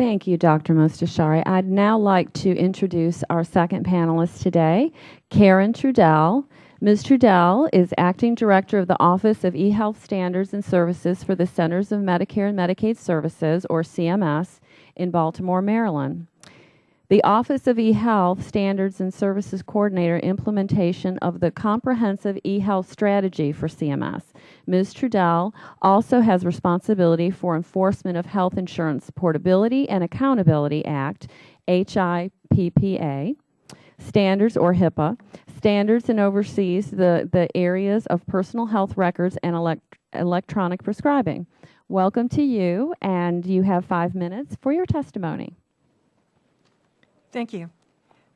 Thank you, Dr. Mostashari. I'd now like to introduce our second panelist today, Karen Trudel. Ms. Trudel is Acting Director of the Office of eHealth Standards and Services for the Centers of Medicare and Medicaid Services, or CMS, in Baltimore, Maryland. The Office of eHealth Standards and Services Coordinator implementation of the comprehensive eHealth strategy for CMS. Ms. Trudel also has responsibility for enforcement of Health Insurance Portability and Accountability Act, HIPPA, standards or HIPAA, standards, and oversees the areas of personal health records and electronic prescribing. Welcome to you, and you have 5 minutes for your testimony. Thank you.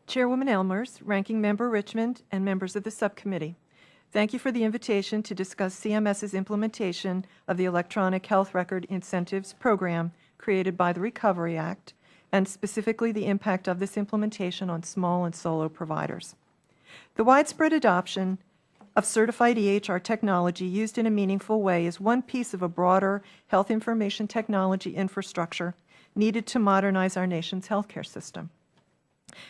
Chairwoman Elmers, Ranking Member Richmond, and members of the subcommittee, thank you for the invitation to discuss CMS's implementation of the Electronic Health Record Incentives Program created by the Recovery Act, and specifically the impact of this implementation on small and solo providers. The widespread adoption of certified EHR technology used in a meaningful way is one piece of a broader health information technology infrastructure needed to modernize our nation's healthcare system.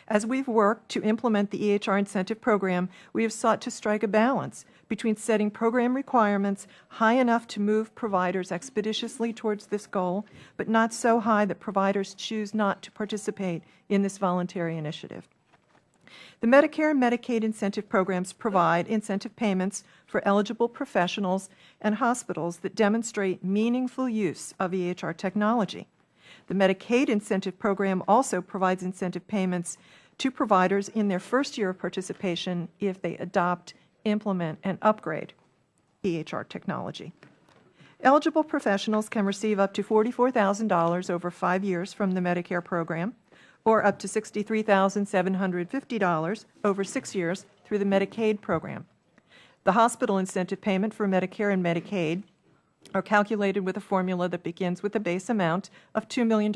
As we've worked to implement the EHR incentive program, we have sought to strike a balance between setting program requirements high enough to move providers expeditiously towards this goal, but not so high that providers choose not to participate in this voluntary initiative. The Medicare and Medicaid incentive programs provide incentive payments for eligible professionals and hospitals that demonstrate meaningful use of EHR technology. The Medicaid incentive program also provides incentive payments to providers in their first year of participation if they adopt, implement, and upgrade EHR technology. Eligible professionals can receive up to $44,000 over 5 years from the Medicare program, or up to $63,750 over 6 years through the Medicaid program. The hospital incentive payment for Medicare and Medicaid are calculated with a formula that begins with a base amount of $2 million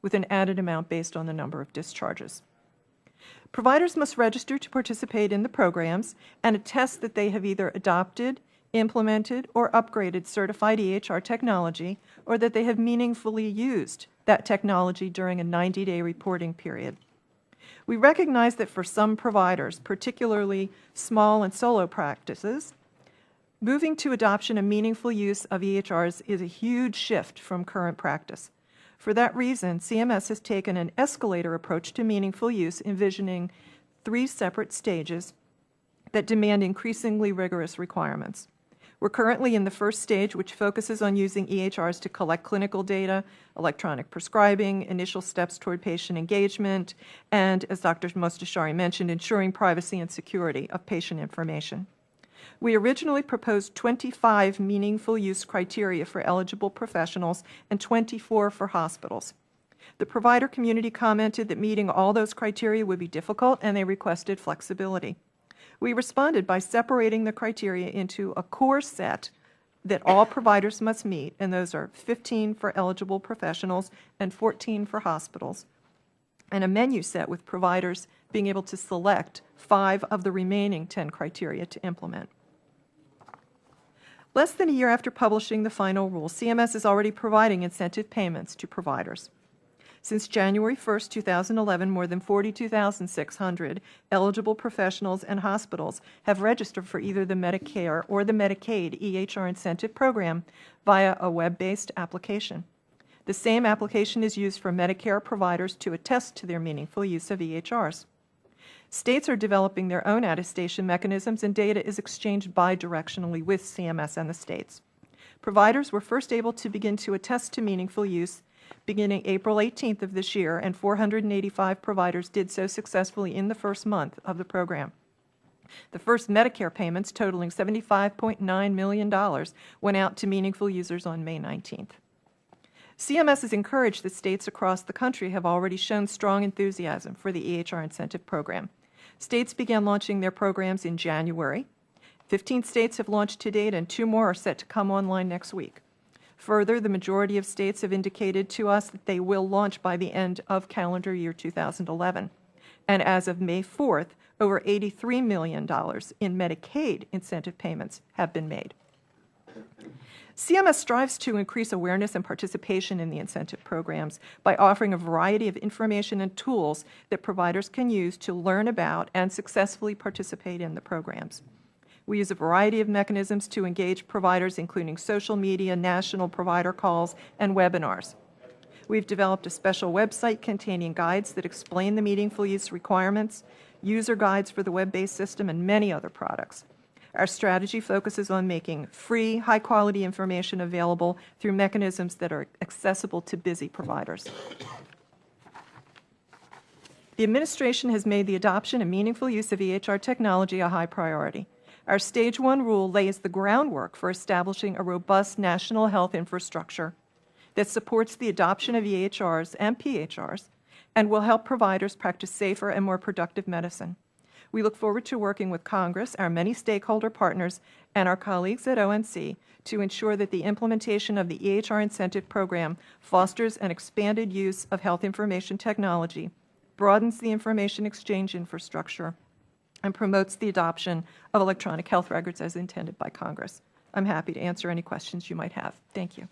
with an added amount based on the number of discharges. Providers must register to participate in the programs and attest that they have either adopted, implemented, or upgraded certified EHR technology, or that they have meaningfully used that technology during a 90-day reporting period. We recognize that for some providers, particularly small and solo practices, moving to adoption and meaningful use of EHRs is a huge shift from current practice. For that reason, CMS has taken an escalator approach to meaningful use, envisioning 3 separate stages that demand increasingly rigorous requirements. We're currently in the first stage, which focuses on using EHRs to collect clinical data, electronic prescribing, initial steps toward patient engagement, and, as Dr. Mostashari mentioned, ensuring privacy and security of patient information. We originally proposed 25 meaningful use criteria for eligible professionals and 24 for hospitals. The provider community commented that meeting all those criteria would be difficult, and they requested flexibility. We responded by separating the criteria into a core set that all providers must meet, and those are 15 for eligible professionals and 14 for hospitals, and a menu set with providers being able to select 5 of the remaining 10 criteria to implement. Less than a year after publishing the final rule, CMS is already providing incentive payments to providers. Since January 1, 2011, more than 42,600 eligible professionals and hospitals have registered for either the Medicare or the Medicaid EHR incentive program via a web-based application. The same application is used for Medicare providers to attest to their meaningful use of EHRs. States are developing their own attestation mechanisms, and data is exchanged bidirectionally with CMS and the states. Providers were first able to begin to attest to meaningful use beginning April 18th of this year, and 485 providers did so successfully in the first month of the program. The first Medicare payments, totaling $75.9 million, went out to meaningful users on May 19th. CMS has encouraged that states across the country have already shown strong enthusiasm for the EHR incentive program. States began launching their programs in January. 15 states have launched to date, and 2 more are set to come online next week. Further, the majority of states have indicated to us that they will launch by the end of calendar year 2011. And as of May 4th, over $83 million in Medicaid incentive payments have been made. CMS strives to increase awareness and participation in the incentive programs by offering a variety of information and tools that providers can use to learn about and successfully participate in the programs. We use a variety of mechanisms to engage providers, including social media, national provider calls, and webinars. We've developed a special website containing guides that explain the meaningful use requirements, user guides for the web-based system, and many other products. Our strategy focuses on making free, high-quality information available through mechanisms that are accessible to busy providers. The administration has made the adoption and meaningful use of EHR technology a high priority. Our Stage 1 rule lays the groundwork for establishing a robust national health infrastructure that supports the adoption of EHRs and PHRs and will help providers practice safer and more productive medicine. We look forward to working with Congress, our many stakeholder partners, and our colleagues at ONC to ensure that the implementation of the EHR incentive program fosters an expanded use of health information technology, broadens the information exchange infrastructure, and promotes the adoption of electronic health records as intended by Congress. I'm happy to answer any questions you might have. Thank you.